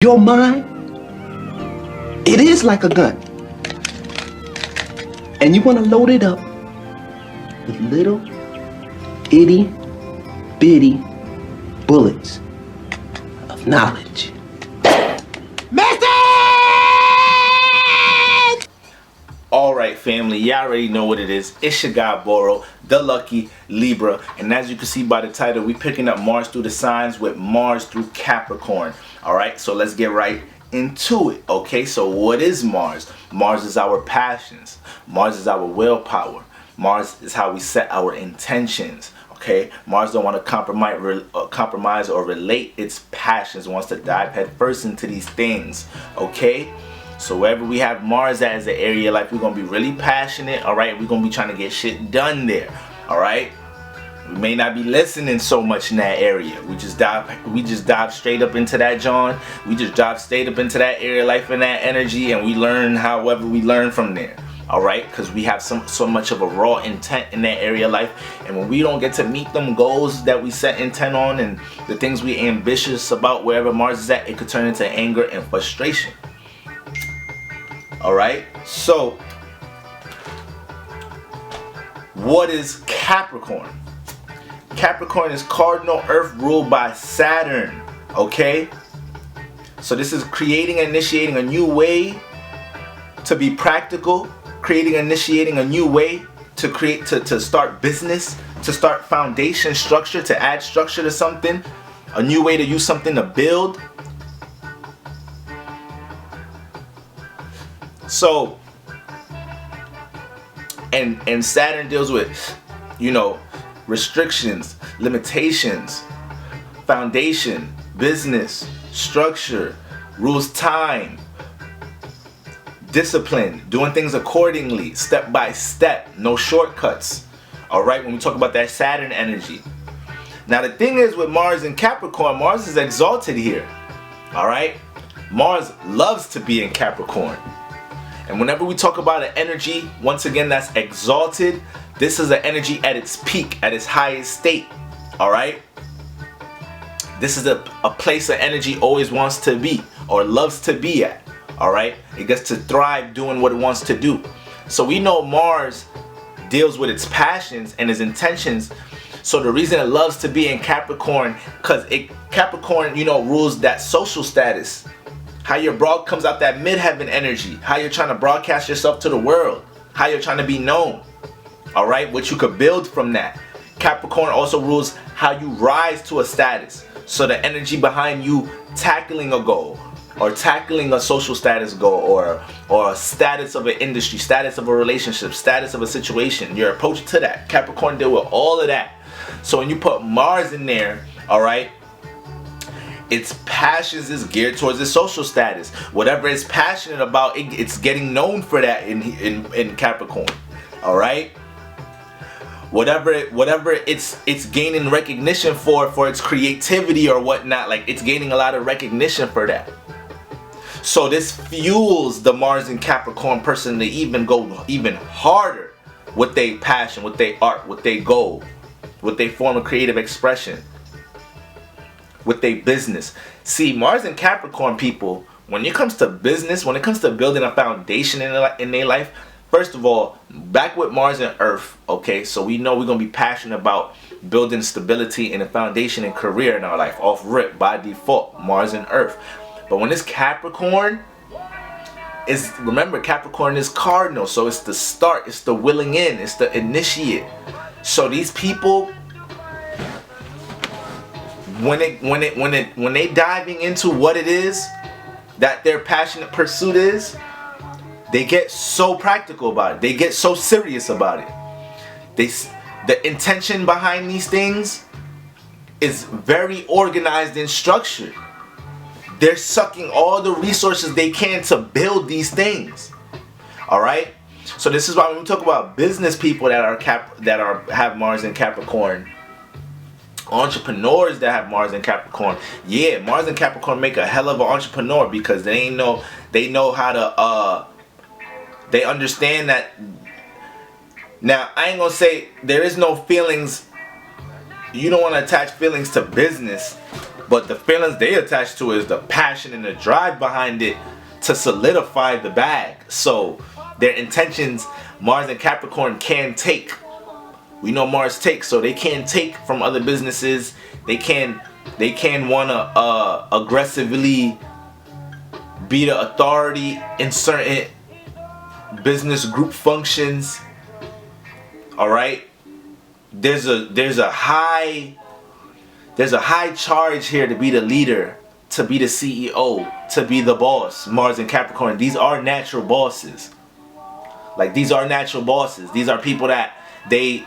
Your mind, it is like a gun. And you want to load it up with little itty bitty bullets of knowledge. Alright family, y'all already know what it is. It's your guy Boro, the lucky Libra, and as you can see by the title, we picking up Mars through the signs with Mars through Capricorn. Alright, so let's get right into it. Okay, so what is Mars? Mars is our passions. Mars is our willpower. Mars is how we set our intentions. Okay, Mars don't want to compromise or relate its passions. It wants to dive head first into these things. Okay. So wherever we have Mars at as an area, like, we're going to be really passionate, alright? We're going to be trying to get shit done there, alright? We may not be listening so much in that area. We just dive straight up into that, John. We just dive straight up into that area, life and that energy, and we learn however we learn from there, alright? Because we have so much of a raw intent in that area of life, and when we don't get to meet them goals that we set intent on and the things we ambitious about wherever Mars is at, it could turn into anger and frustration. Alright, so what is Capricorn? Capricorn is cardinal earth ruled by Saturn. Okay, so this is creating and initiating a new way to be practical, initiating a new way to create, to start business, to start foundation structure, to add structure to something, a new way to use something to build. So, and Saturn deals with, you know, restrictions, limitations, foundation, business, structure, rules time, discipline, doing things accordingly, step by step, no shortcuts. Alright, when we talk about that Saturn energy. Now the thing is with Mars and Capricorn, Mars is exalted here. Alright? Mars loves to be in Capricorn. And whenever we talk about an energy, once again, that's exalted, this is an energy at its peak, at its highest state. Alright? This is a place that energy always wants to be or loves to be at. Alright? It gets to thrive doing what it wants to do. So we know Mars deals with its passions and its intentions. So the reason it loves to be in Capricorn, because Capricorn, you know, rules that social status. How your broad comes out, that midheaven energy. How you're trying to broadcast yourself to the world. How you're trying to be known. Alright, what you could build from that. Capricorn also rules how you rise to a status. So the energy behind you tackling a goal, or tackling a social status goal, or a status of an industry, status of a relationship, status of a situation, your approach to that. Capricorn deal with all of that. So when you put Mars in there, alright, its passions is geared towards its social status. Whatever it's passionate about, it's getting known for that in Capricorn. Alright? Whatever it's gaining recognition for its creativity or whatnot, like, it's gaining a lot of recognition for that. So this fuels the Mars and Capricorn person to even go even harder with their passion, with their art, with their goal, with their form of creative expression, with their business. See, Mars and Capricorn people, when it comes to business, when it comes to building a foundation in their life, first of all, back with Mars and Earth, okay, so we know we're going to be passionate about building stability and a foundation and career in our life, off rip, by default, Mars and Earth. But when it's Capricorn, remember, Capricorn is cardinal, so it's the start, it's the willing in, it's the initiate. So these people, when they diving into what it is that their passionate pursuit is, they get so practical about it. They get so serious about it. The intention behind these things is very organized and structured. They're sucking all the resources they can to build these things. All right. So this is why when we talk about business people that have Mars and Capricorn, entrepreneurs that have Mars and Capricorn, yeah, Mars and Capricorn make a hell of an entrepreneur, because they know how to they understand that. Now, I ain't gonna say there is no feelings. You don't want to attach feelings to business, But the feelings they attach to is the passion and the drive behind it to solidify the bag. So their intentions, Mars and Capricorn can take. We know Mars takes, so they can take from other businesses. They can wanna aggressively be the authority in certain business group functions. All right, there's a high charge here to be the leader, to be the CEO, to be the boss. Mars and Capricorn, these are natural bosses. Like, these are natural bosses. These are people that they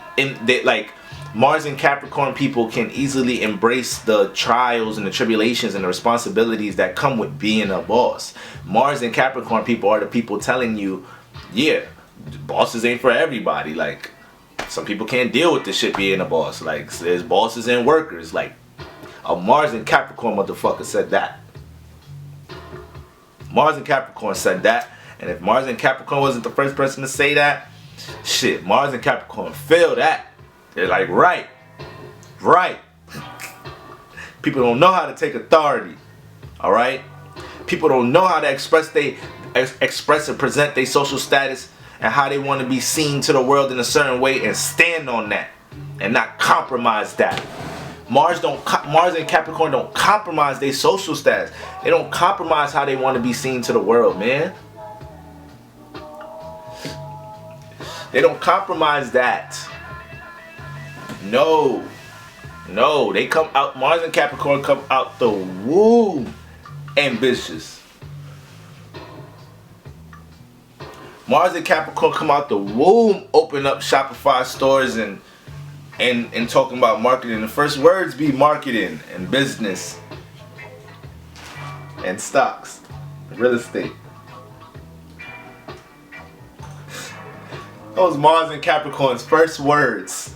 like. Mars and Capricorn people can easily embrace the trials and the tribulations and the responsibilities that come with being a boss. Mars and Capricorn people are the people telling you, yeah, bosses ain't for everybody. Like, some people can't deal with this shit being a boss. Like, there's bosses and workers. Like, a Mars and Capricorn motherfucker said that. Mars and Capricorn said that. And if Mars and Capricorn wasn't the first person to say that, shit, Mars and Capricorn feel that. They're like, right. People don't know how to take authority. Alright? People don't know how to express and present their social status and how they want to be seen to the world in a certain way, and stand on that and not compromise that. Mars and Capricorn don't compromise their social status. They don't compromise how they want to be seen to the world, man. They don't compromise that. No, they come out. Mars and Capricorn come out the womb ambitious. Mars and Capricorn come out the womb, open up Shopify stores and talking about marketing. The first words be marketing and business and stocks, real estate. Those Mars and Capricorn's first words.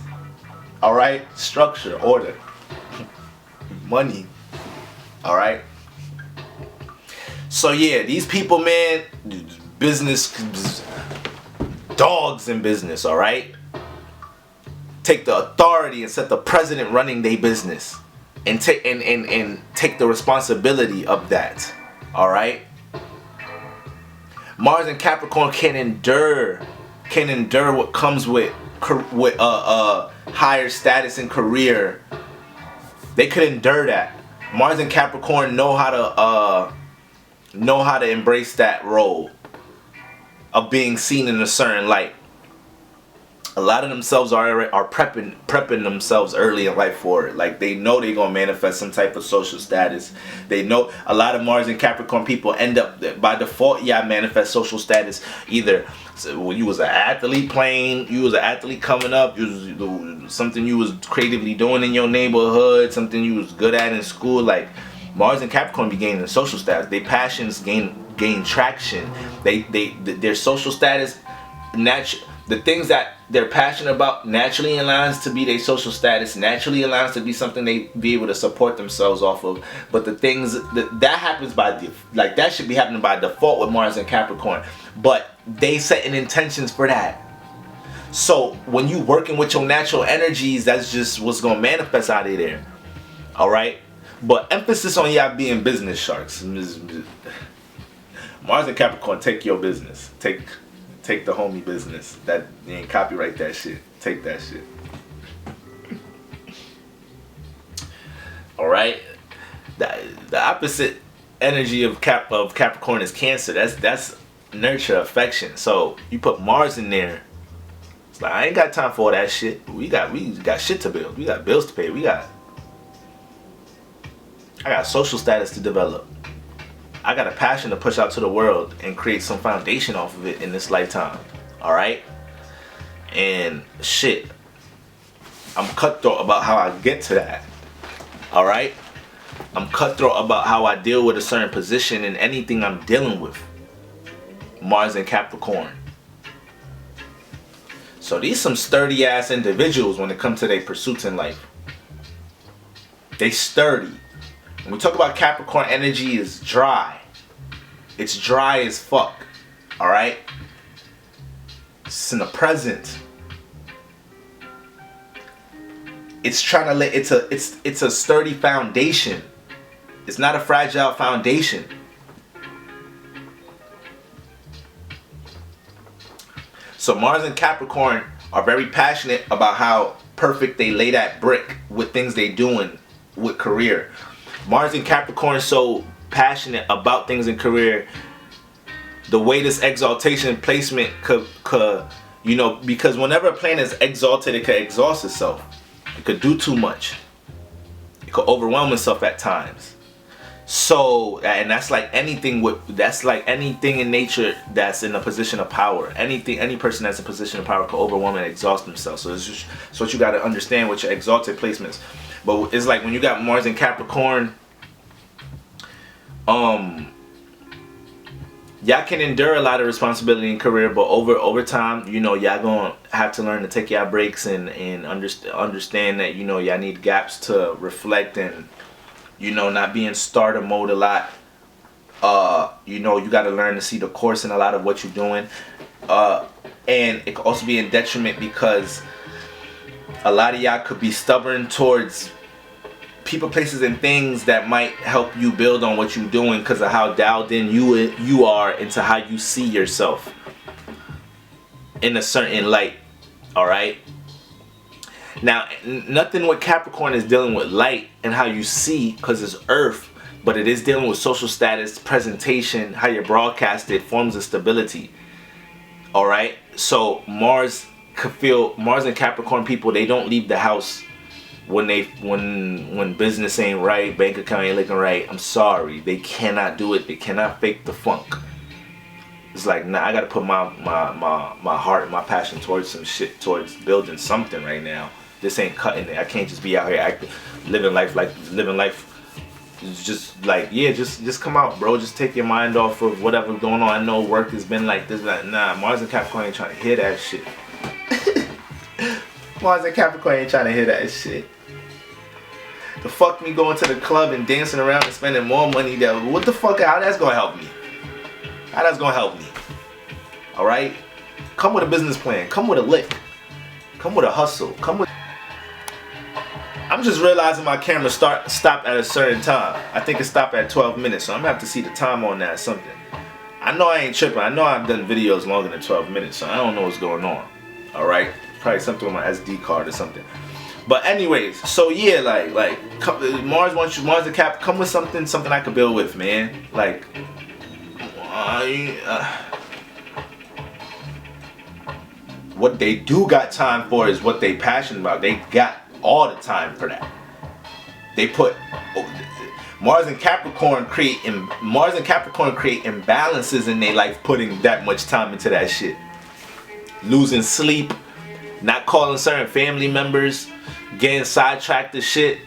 Alright? Structure, order, money. Alright? So yeah, these people, man, business dogs in business, alright? Take the authority and set the president running their business. And take the responsibility of that. Alright? Mars and Capricorn can endure what comes with higher status and career. They could endure that. Mars and Capricorn know how to embrace that role of being seen in a certain light. A lot of themselves are prepping themselves early in life for it. Like, they know they're gonna manifest some type of social status. They know a lot of Mars and Capricorn people end up by default, manifest social status. Either when you was an athlete coming up, something you was creatively doing in your neighborhood, something you was good at in school. Like, Mars and Capricorn be gaining social status. Their passions gain traction. Their social status, the things that they're passionate about naturally aligns to be their social status, naturally aligns to be something they be able to support themselves off of. But the things that happens that should be happening by default with Mars and Capricorn. But they setting intentions for that. So when you working with your natural energies, that's just what's gonna manifest out of there. Alright? But emphasis on y'all being business sharks. Mars and Capricorn, take your business. Take the homie business. That you ain't copyright that shit. Take that shit. Alright? The opposite energy of Capricorn is Cancer. That's nurture, affection. So you put Mars in there. It's like, I ain't got time for all that shit. We got shit to build. We got bills to pay. I got social status to develop. I got a passion to push out to the world and create some foundation off of it in this lifetime. Alright? And shit, I'm cutthroat about how I get to that. Alright? I'm cutthroat about how I deal with a certain position in anything I'm dealing with. Mars and Capricorn. So these some sturdy ass individuals when it comes to their pursuits in life. They sturdy. When we talk about Capricorn energy, is dry. It's dry as fuck. Alright? It's in the present. It's trying to it's a sturdy foundation. It's not a fragile foundation. So Mars and Capricorn are very passionate about how perfect they lay that brick with things they doing with career. Mars and Capricorn are so passionate about things in career. The way this exaltation placement could you know, because whenever a planet is exalted, it could exhaust itself. It could do too much. It could overwhelm itself at times. So, and that's like anything in nature that's in a position of power. Any person that's in a position of power could overwhelm and exhaust themselves. So it's what you got to understand with your exalted placements. But it's like when you got Mars and Capricorn, y'all can endure a lot of responsibility in career, but over time, you know, y'all gonna have to learn to take y'all breaks and understand that, you know, y'all need gaps to reflect and, you know, not be in starter mode a lot. You know, you got to learn to see the course in a lot of what you're doing. And it could also be in detriment because a lot of y'all could be stubborn towards people, places, and things that might help you build on what you're doing because of how dialed in you are into how you see yourself in a certain light. All right. Now, nothing with Capricorn is dealing with light and how you see because it's Earth, but it is dealing with social status, presentation, how you're broadcasted, forms of stability. All right. So Mars and Capricorn people, they don't leave the house when business ain't right, bank account ain't looking right. I'm sorry, they cannot do it. They cannot fake the funk. It's like, nah, I gotta put my heart, my passion towards some shit, towards building something right now. This ain't cutting it. I can't just be out here living life. Just like, yeah, just come out, bro. Just take your mind off of whatever's going on. I know work has been like this, like, nah. Mars and Capricorn ain't trying to hear that shit. Mars and Capricorn ain't trying to hear that shit. The fuck me going to the club and dancing around and spending more money there. What the fuck? How that's gonna help me? How that's gonna help me? All right. Come with a business plan. Come with a lick. Come with a hustle. Come with. I'm just realizing my camera stopped at a certain time. I think it stopped at 12 minutes, so I'm gonna have to see the time on that or something. I know I ain't tripping. I know I've done videos longer than 12 minutes, so I don't know what's going on. All right, probably something with my SD card or something. But anyways, so yeah, like Mars wants you, Mars and Cap, come with something I could build with, man. Like, what they do got time for is what they passionate about. They got all the time for that. They put Mars and Capricorn create imbalances in their life, putting that much time into that shit. Losing sleep, not calling certain family members, getting sidetracked to shit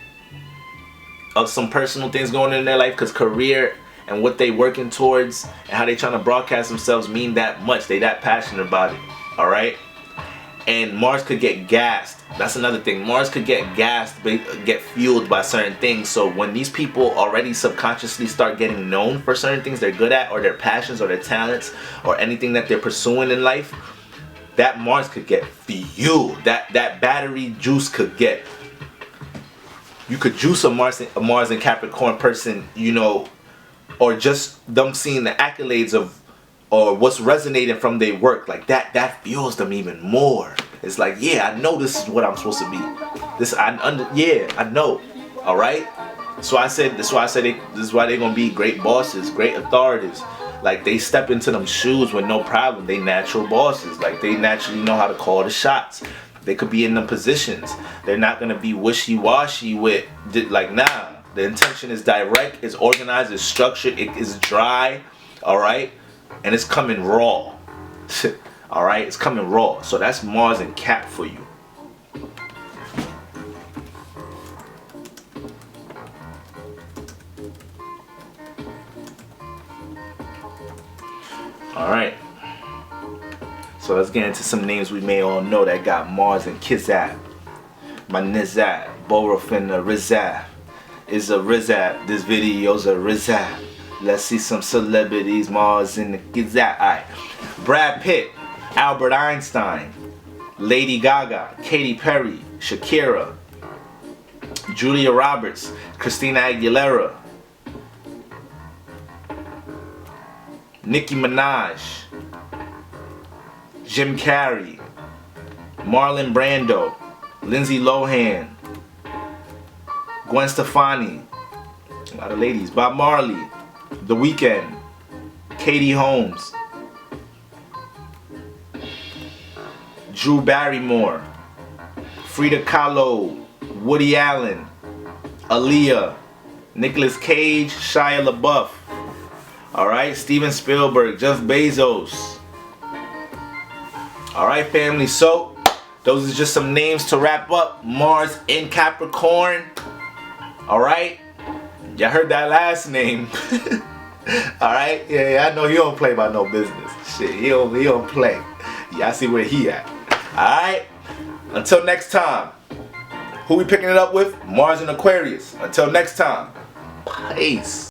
of some personal things going on in their life because career and what they working towards and how they trying to broadcast themselves mean that much. They that passionate about it. All right. And Mars could get gassed. That's another thing. Mars could get gassed, get fueled by certain things. So when these people already subconsciously start getting known for certain things they're good at, or their passions, or their talents, or anything that they're pursuing in life, that Mars could get fueled. That battery juice could get. You could juice a Mars and Capricorn person, you know, or just them seeing the accolades of, or what's resonating from their work, like that fuels them even more. It's like, yeah, I know this is what I'm supposed to be. Yeah, I know. All right. So I said, this is why they're gonna be great bosses, great authorities. Like they step into them shoes with no problem. They natural bosses. Like they naturally know how to call the shots. They could be in them positions. They're not gonna be wishy-washy with, like, nah. The intention is direct, it's organized, it's structured, it is dry. All right. And it's coming raw. All right, it's coming raw. So that's Mars and Cap for you. All right. So let's get into some names we may all know that got Mars and Kizab. My Nizab, Borofin, Rizab. Is a Rizab. This video's a Rizab. Let's see some celebrities, Mars and the Kizab. Alright. Brad Pitt, Albert Einstein, Lady Gaga, Katy Perry, Shakira, Julia Roberts, Christina Aguilera, Nicki Minaj, Jim Carrey, Marlon Brando, Lindsay Lohan, Gwen Stefani, a lot of ladies, Bob Marley, The Weeknd, Katie Holmes, Drew Barrymore, Frida Kahlo, Woody Allen, Aaliyah, Nicolas Cage, Shia LaBeouf, alright, Steven Spielberg, Jeff Bezos. Alright, family, so those are just some names to wrap up. Mars in Capricorn. Alright, y'all heard that last name. Alright, yeah, I know he don't play by no business. Shit, he don't play. Y'all see where he at. Alright, until next time. Who we picking it up with? Mars and Aquarius. Until next time. Peace.